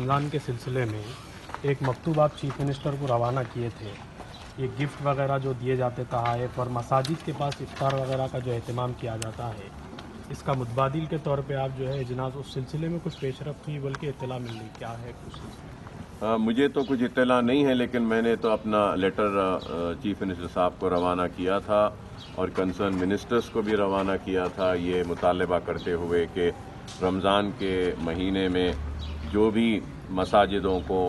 رمضان کے سلسلے میں ایک مکتوب آپ چیف منسٹر کو روانہ کیے تھے. یہ گفٹ وغیرہ جو دیے جاتے تحائف اور مساجد کے پاس افطار وغیرہ کا جو اہتمام کیا جاتا ہے، اس کا متبادل کے طور پہ آپ جو ہے جناب اس سلسلے میں کچھ پیش رفت ہوئی بلکہ اطلاع مل رہی، کیا ہے کچھ؟ مجھے تو کچھ اطلاع نہیں ہے، لیکن میں نے تو اپنا لیٹر چیف منسٹر صاحب کو روانہ کیا تھا اور کنسرن منسٹرز کو بھی روانہ کیا تھا، یہ مطالبہ کرتے ہوئے کہ رمضان کے مہینے میں جو بھی مساجدوں کو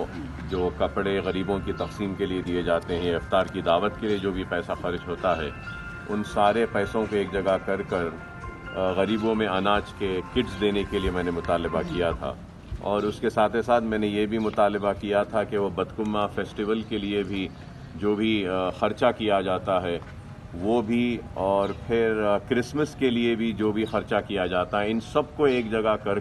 جو کپڑے غریبوں کی تقسیم کے لیے دیے جاتے ہیں، افطار کی دعوت کے لیے جو بھی پیسہ خرچ ہوتا ہے، ان سارے پیسوں کو ایک جگہ کر غریبوں میں اناج کے کٹس دینے کے لیے میں نے مطالبہ کیا تھا. اور اس کے ساتھ ساتھ میں نے یہ بھی مطالبہ کیا تھا کہ وہ بدکمہ فیسٹیول کے لیے بھی جو بھی خرچہ کیا جاتا ہے وہ بھی، اور پھر کرسمس کے لیے بھی جو بھی خرچہ کیا جاتا ہے، ان سب کو ایک جگہ کر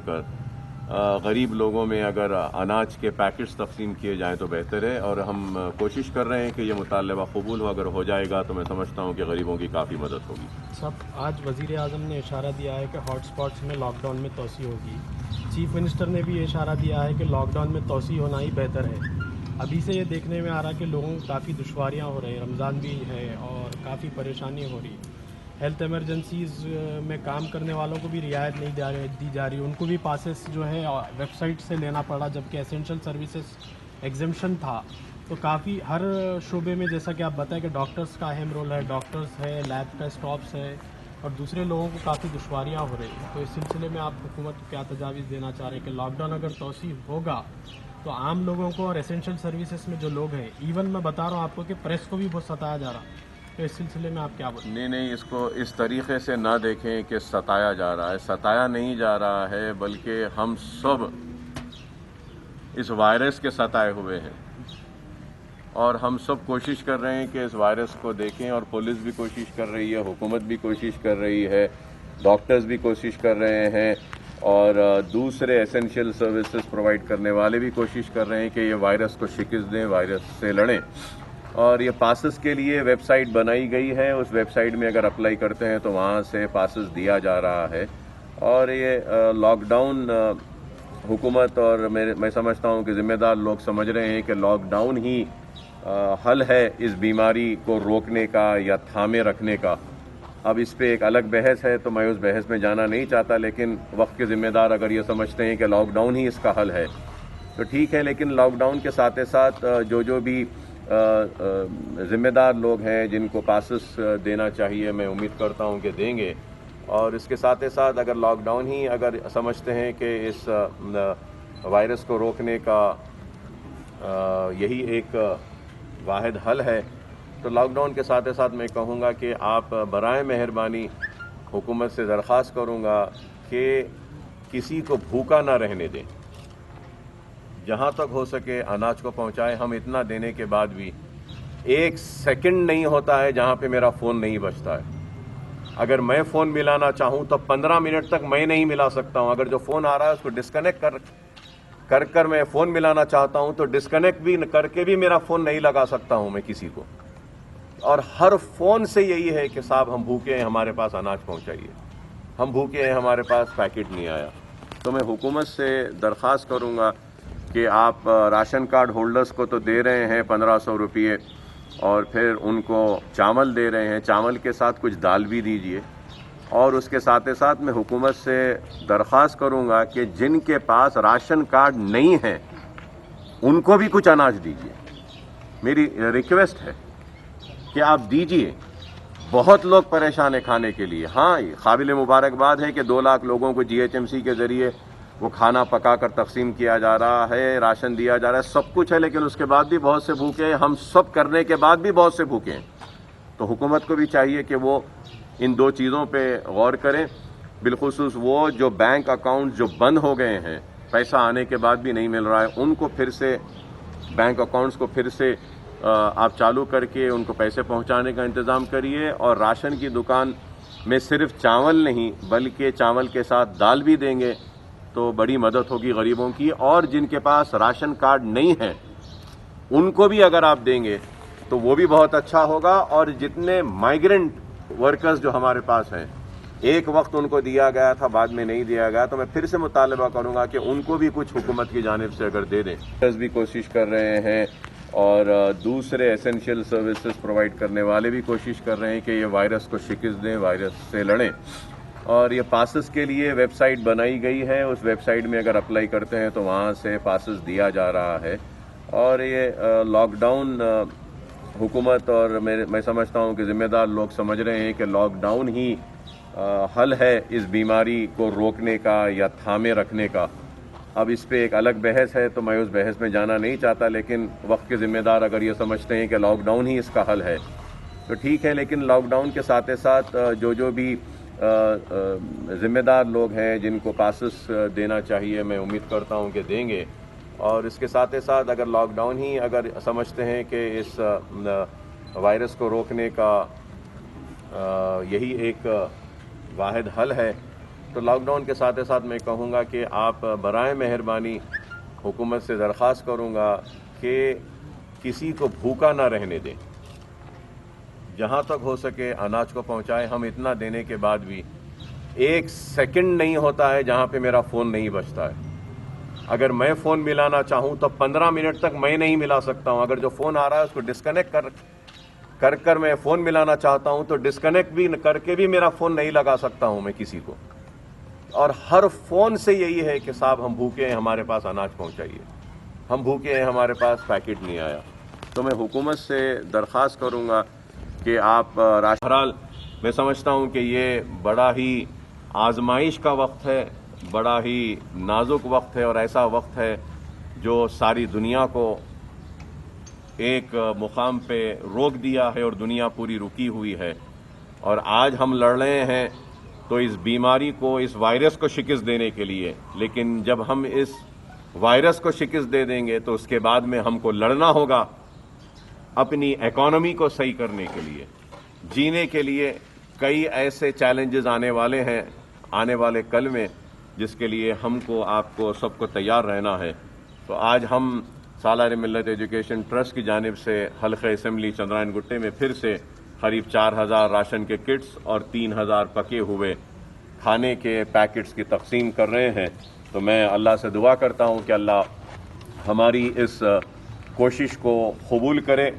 غریب لوگوں میں اگر اناج کے پیکٹس تقسیم کیے جائیں تو بہتر ہے. اور ہم کوشش کر رہے ہیں کہ یہ مطالبہ قبول ہو، اگر ہو جائے گا تو میں سمجھتا ہوں کہ غریبوں کی کافی مدد ہوگی. صاحب، آج وزیر اعظم نے اشارہ دیا ہے کہ ہاٹ اسپاٹس میں لاک ڈاؤن میں توسیع ہوگی. چیف منسٹر نے بھی یہ اشارہ دیا ہے کہ لاک ڈاؤن میں توسیع ہونا ہی بہتر ہے. ابھی سے یہ دیکھنے میں آ رہا کہ لوگوں کو کافی دشواریاں ہو رہی ہیں، رمضان بھی ہے اور کافی پریشانی ہو رہی. ہیلتھ ایمرجنسیز میں کام کرنے والوں کو بھی رعایت نہیں دی جا رہی، ان کو بھی پاسز جو ہے ویب سائٹ سے لینا پڑا، جبکہ اسینشل سروسز ایگزمپشن تھا. تو کافی ہر شعبے میں جیسا کہ آپ بتائیں کہ ڈاکٹرز کا اہم رول ہے، ڈاکٹرز ہے، لیب کا اسٹافس ہے، اور دوسرے لوگوں کو کافی دشواریاں ہو رہی ہیں. تو اس سلسلے میں آپ حکومت کو کیا تجاویز دینا چاہ رہے ہیں کہ لاک ڈاؤن اگر توسیع ہوگا تو عام لوگوں کو اور اسینشل سروسز میں جو لوگ ہیں، ایون میں بتا رہا ہوں آپ کو کہ پریس کو بھی بہت ستایا جا رہا، تو اس سلسلے میں آپ کیا بولیں؟ نہیں، اس کو اس طریقے سے نہ دیکھیں کہ ستایا جا رہا ہے. ستایا نہیں جا رہا ہے، بلکہ ہم سب اس وائرس کے ستائے ہوئے ہیں، اور ہم سب کوشش کر رہے ہیں کہ اس وائرس کو دیکھیں، اور پولیس بھی کوشش کر رہی ہے، حکومت بھی کوشش کر رہی ہے، ڈاکٹرز بھی کوشش کر رہے ہیں، اور دوسرے ایسنشیل سروسز پرووائڈ کرنے والے بھی کوشش کر رہے ہیں کہ یہ وائرس کو شکست دیں، وائرس سے لڑیں. اور یہ پاسز کے لیے ویب سائٹ بنائی گئی ہے، اس ویب سائٹ میں اگر اپلائی کرتے ہیں تو وہاں سے پاسز دیا جا رہا ہے. اور یہ لاک ڈاؤن حکومت اور میں سمجھتا ہوں کہ ذمہ دار لوگ سمجھ رہے ہیں کہ لاک ڈاؤن ہی حل ہے اس بیماری کو روکنے کا یا تھامے رکھنے کا. اب اس پہ ایک الگ بحث ہے، تو میں اس بحث میں جانا نہیں چاہتا، لیکن وقت کے ذمہ دار اگر یہ سمجھتے ہیں کہ لاک ڈاؤن ہی اس کا حل ہے تو ٹھیک ہے. لیکن لاک ڈاؤن کے ساتھ جو بھی ذمہ دار لوگ ہیں جن کو پاسز دینا چاہیے، میں امید کرتا ہوں کہ دیں گے. اور اس کے ساتھ اگر لاک ڈاؤن ہی اگر سمجھتے ہیں کہ اس وائرس کو روکنے کا یہی ایک واحد حل ہے، تو لاک ڈاؤن کے ساتھ میں کہوں گا کہ آپ برائے مہربانی حکومت سے درخواست کروں گا کہ کسی کو بھوکا نہ رہنے دیں. جہاں تک ہو سکے اناج کو پہنچائے. ہم اتنا دینے کے بعد بھی ایک سیکنڈ نہیں ہوتا ہے جہاں پہ میرا فون نہیں بجتا ہے. اگر میں فون ملانا چاہوں تو 15 منٹ تک میں نہیں ملا سکتا ہوں. اگر جو فون آ رہا ہے اس کو ڈسکنیکٹ کر میں فون ملانا چاہتا ہوں تو ڈسکنیکٹ بھی کر کے بھی میرا فون نہیں لگا سکتا ہوں میں کسی کو. اور ہر فون سے یہی ہے کہ صاحب ہم بھوکے ہیں، ہمارے پاس اناج پہنچائیے، ہم بھوکے ہیں، ہمارے پاس پیکٹ نہیں آیا. تو میں حکومت سے درخواست کروں گا کہ آپ راشن کارڈ ہولڈرز کو تو دے رہے ہیں 1500 روپیے، اور پھر ان کو چاول دے رہے ہیں، چاول کے ساتھ کچھ دال بھی دیجیے. اور اس کے ساتھ میں حکومت سے درخواست کروں گا کہ جن کے پاس راشن کارڈ نہیں ہے ان کو بھی کچھ اناج دیجیے. میری ریکویسٹ ہے کہ آپ دیجیے. بہت لوگ پریشان ہیں کھانے کے لیے. ہاں، قابل مبارکباد ہے کہ 2 لاکھ لوگوں کو GHMC کے ذریعے وہ کھانا پکا کر تقسیم کیا جا رہا ہے، راشن دیا جا رہا ہے، سب کچھ ہے، لیکن اس کے بعد بھی بہت سے بھوکے ہیں. ہم سب کرنے کے بعد بھی بہت سے بھوکے ہیں. تو حکومت کو بھی چاہیے کہ وہ ان 2 چیزوں پہ غور کریں. بالخصوص وہ جو بینک اکاؤنٹ جو بند ہو گئے ہیں، پیسہ آنے کے بعد بھی نہیں مل رہا ہے، ان کو پھر سے بینک اکاؤنٹس کو پھر سے آپ چالو کر کے ان کو پیسے پہنچانے کا انتظام کریے. اور راشن کی دکان میں صرف چاول نہیں بلکہ چاول کے ساتھ دال بھی دیں گے تو بڑی مدد ہوگی غریبوں کی. اور جن کے پاس راشن کارڈ نہیں ہے ان کو بھی اگر آپ دیں گے تو وہ بھی بہت اچھا ہوگا. اور جتنے مائیگرنٹ ورکرز جو ہمارے پاس ہیں ایک وقت ان کو دیا گیا تھا, بعد میں نہیں دیا گیا, تو میں پھر سے مطالبہ کروں گا کہ ان کو بھی کچھ حکومت کی جانب سے اگر دے دیں. بھی کوشش کر رہے ہیں اور دوسرے ایسینشیل سروسز پرووائڈ کرنے والے بھی کوشش کر رہے ہیں کہ یہ وائرس کو شکست دیں, وائرس سے لڑیں. اور یہ پاسز کے لیے ویب سائٹ بنائی گئی ہے, اس ویب سائٹ میں اگر اپلائی کرتے ہیں تو وہاں سے پاسز دیا جا رہا ہے. اور یہ لاک ڈاؤن حکومت اور میں سمجھتا ہوں کہ ذمہ دار لوگ سمجھ رہے ہیں کہ لاک ڈاؤن ہی حل ہے اس بیماری کو روکنے کا یا تھامے رکھنے کا. اب اس پہ ایک الگ بحث ہے تو میں اس بحث میں جانا نہیں چاہتا, لیکن وقت کے ذمہ دار اگر یہ سمجھتے ہیں کہ لاک ڈاؤن ہی اس کا حل ہے تو ٹھیک ہے, لیکن لاک ڈاؤن کے ساتھ ساتھ جو بھی ذمہ دار لوگ ہیں جن کو پاسز دینا چاہیے, میں امید کرتا ہوں کہ دیں گے. اور اس کے ساتھ ساتھ اگر لاک ڈاؤن ہی اگر سمجھتے ہیں کہ اس وائرس کو روکنے کا یہی ایک واحد حل ہے, تو لاک ڈاؤن کے ساتھ ساتھ میں کہوں گا کہ آپ برائے مہربانی حکومت سے درخواست کروں گا کہ کسی کو بھوکا نہ رہنے دیں. جہاں تک ہو سکے اناج کو پہنچائے. ہم اتنا دینے کے بعد بھی ایک سیکنڈ نہیں ہوتا ہے جہاں پہ میرا فون نہیں بجتا ہے. اگر میں فون ملانا چاہوں تو 15 منٹ تک میں نہیں ملا سکتا ہوں. اگر جو فون آ رہا ہے اس کو ڈسکنیکٹ کر میں فون ملانا چاہتا ہوں تو ڈسکنیکٹ بھی کر کے بھی میرا فون نہیں لگا سکتا ہوں میں کسی کو. اور ہر فون سے یہی ہے کہ صاحب ہم بھوکے ہیں, ہمارے پاس اناج پہنچائیے, ہم بھوکے ہیں, ہمارے پاس پیکٹ نہیں آیا. تو میں حکومت سے درخواست کروں گا کہ آپ بہرحال میں سمجھتا ہوں کہ یہ بڑا ہی آزمائش کا وقت ہے, بڑا ہی نازک وقت ہے, اور ایسا وقت ہے جو ساری دنیا کو ایک مقام پہ روک دیا ہے اور دنیا پوری رکی ہوئی ہے. اور آج ہم لڑ رہے ہیں تو اس بیماری کو, اس وائرس کو شکست دینے کے لیے, لیکن جب ہم اس وائرس کو شکست دے دیں گے تو اس کے بعد میں ہم کو لڑنا ہوگا اپنی اکانومی کو صحیح کرنے کے لیے. جینے کے لیے کئی ایسے چیلنجز آنے والے ہیں آنے والے کل میں, جس کے لیے ہم کو, آپ کو, سب کو تیار رہنا ہے. تو آج ہم سالار ملت ایجوکیشن ٹرسٹ کی جانب سے حلقہ اسمبلی چندرائن گٹے میں پھر سے قریب 4000 راشن کے کٹس اور 3000 پکے ہوئے کھانے کے پیکٹس کی تقسیم کر رہے ہیں. تو میں اللہ سے دعا کرتا ہوں کہ اللہ ہماری اس کوشش کو قبول کرے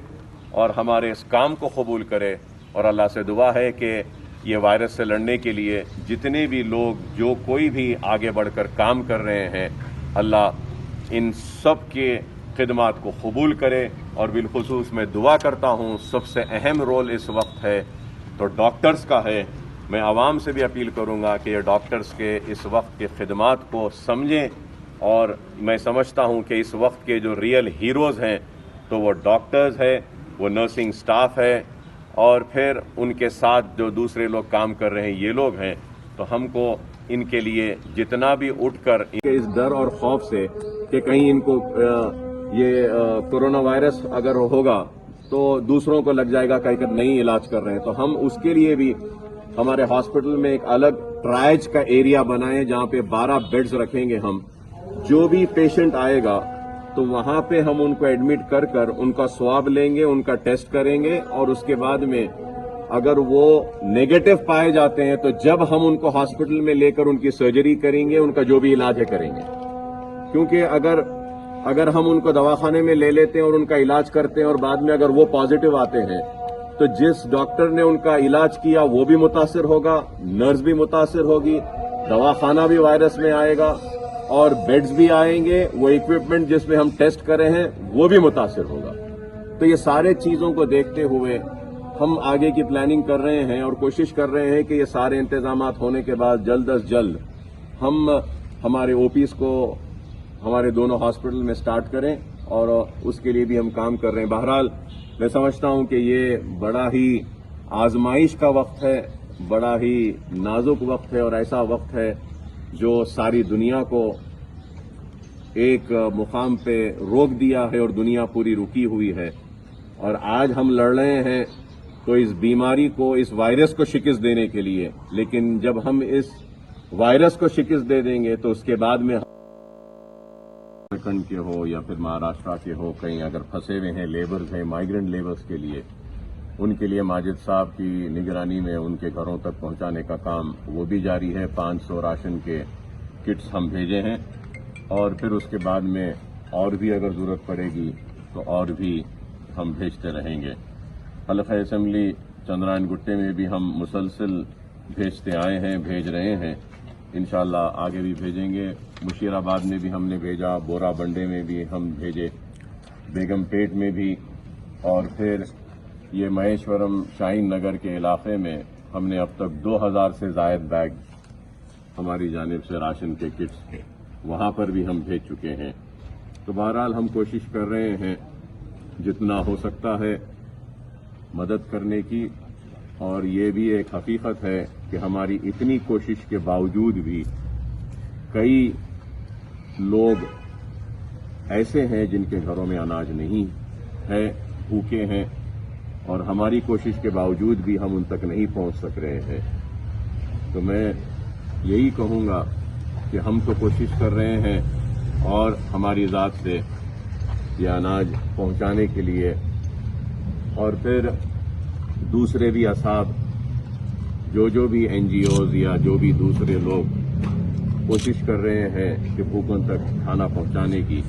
اور ہمارے اس کام کو قبول کرے. اور اللہ سے دعا ہے کہ یہ وائرس سے لڑنے کے لیے جتنے بھی لوگ, جو کوئی بھی آگے بڑھ کر کام کر رہے ہیں, اللہ ان سب کے خدمات کو قبول کرے. اور بالخصوص میں دعا کرتا ہوں, سب سے اہم رول اس وقت ہے تو ڈاکٹرز کا ہے. میں عوام سے بھی اپیل کروں گا کہ یہ ڈاکٹرز کے اس وقت کے خدمات کو سمجھیں. اور میں سمجھتا ہوں کہ اس وقت کے جو ریئل ہیروز ہیں تو وہ ڈاکٹرز ہے, وہ نرسنگ سٹاف ہے, اور پھر ان کے ساتھ جو دوسرے لوگ کام کر رہے ہیں یہ لوگ ہیں. تو ہم کو ان کے لیے جتنا بھی اٹھ کر اس ڈر اور خوف سے کہ کہیں ان کو یہ کورونا وائرس اگر ہوگا تو دوسروں کو لگ جائے گا, کہیں نہیں علاج کر رہے ہیں, تو ہم اس کے لیے بھی ہمارے ہاسپٹل میں ایک الگ ٹرائج کا ایریا بنائیں جہاں پہ 12 بیڈز رکھیں گے ہم. جو بھی پیشنٹ آئے گا تو وہاں پہ ہم ان کو ایڈمٹ کر ان کا سواب لیں گے, ان کا ٹیسٹ کریں گے, اور اس کے بعد میں اگر وہ نیگیٹو پائے جاتے ہیں تو جب ہم ان کو ہاسپٹل میں لے کر ان کی سرجری کریں گے, ان کا جو بھی علاج ہے کریں گے. کیونکہ اگر ہم ان کو دواخانے میں لے لیتے ہیں اور ان کا علاج کرتے ہیں اور بعد میں اگر وہ پازیٹو آتے ہیں تو جس ڈاکٹر نے ان کا علاج کیا وہ بھی متاثر ہوگا, نرس بھی متاثر ہوگی, دواخانہ بھی وائرس میں آئے گا, اور بیڈز بھی آئیں گے, وہ اکوپمنٹ جس میں ہم ٹیسٹ کر رہے ہیں وہ بھی متاثر ہوگا. تو یہ سارے چیزوں کو دیکھتے ہوئے ہم آگے کی پلاننگ کر رہے ہیں اور کوشش کر رہے ہیں کہ یہ سارے انتظامات ہونے کے بعد جلد از جلد ہم ہمارے او پیز کو ہمارے دونوں ہاسپٹل میں سٹارٹ کریں, اور اس کے لیے بھی ہم کام کر رہے ہیں. بہرحال میں سمجھتا ہوں کہ یہ بڑا ہی آزمائش کا وقت ہے, بڑا ہی نازک وقت ہے, اور ایسا وقت ہے جو ساری دنیا کو ایک مقام پہ روک دیا ہے اور دنیا پوری رکی ہوئی ہے. اور آج ہم لڑ رہے ہیں تو اس بیماری کو, اس وائرس کو شکست دینے کے لیے, لیکن جب ہم اس وائرس کو شکست دے دیں گے تو اس کے بعد میں جھارکھنڈ کے ہو یا پھر مہاراشٹر کے ہو, کہیں اگر پھنسے ہوئے ہیں لیبرز ہیں, مائیگرنٹ لیبرز کے لیے ان کے لیے ماجد صاحب کی نگرانی میں ان کے گھروں تک پہنچانے کا کام وہ بھی جاری ہے. 500 راشن کے کٹس ہم بھیجے ہیں اور پھر اس کے بعد میں اور بھی اگر ضرورت پڑے گی تو اور بھی ہم بھیجتے رہیں گے. حلقہ اسمبلی چندرائن گٹے میں بھی ہم مسلسل بھیجتے آئے ہیں, بھیج رہے ہیں, انشاءاللہ آگے بھی بھیجیں گے. مشیر آباد میں بھی ہم نے بھیجا, بورا بنڈے میں بھی ہم بھیجے, بیگم پیٹ میں بھی, اور پھر یہ مہیشورم شاہین نگر کے علاقے میں ہم نے اب تک 2000 سے زائد بیگ ہماری جانب سے راشن کے کٹس وہاں پر بھی ہم بھیج چکے ہیں. تو بہرحال ہم کوشش کر رہے ہیں جتنا ہو سکتا ہے مدد کرنے کی, اور یہ بھی ایک حقیقت ہے کہ ہماری اتنی کوشش کے باوجود بھی کئی لوگ ایسے ہیں جن کے گھروں میں اناج نہیں ہے, بھوکے ہیں, اور ہماری کوشش کے باوجود بھی ہم ان تک نہیں پہنچ سک رہے ہیں. تو میں یہی کہوں گا کہ ہم تو کوشش کر رہے ہیں اور ہماری ذات سے یہ اناج پہنچانے کے لیے, اور پھر دوسرے بھی اصحاب جو بھی NGOs یا جو بھی دوسرے لوگ کوشش کر رہے ہیں کہ بھوکوں تک کھانا پہنچانے کی,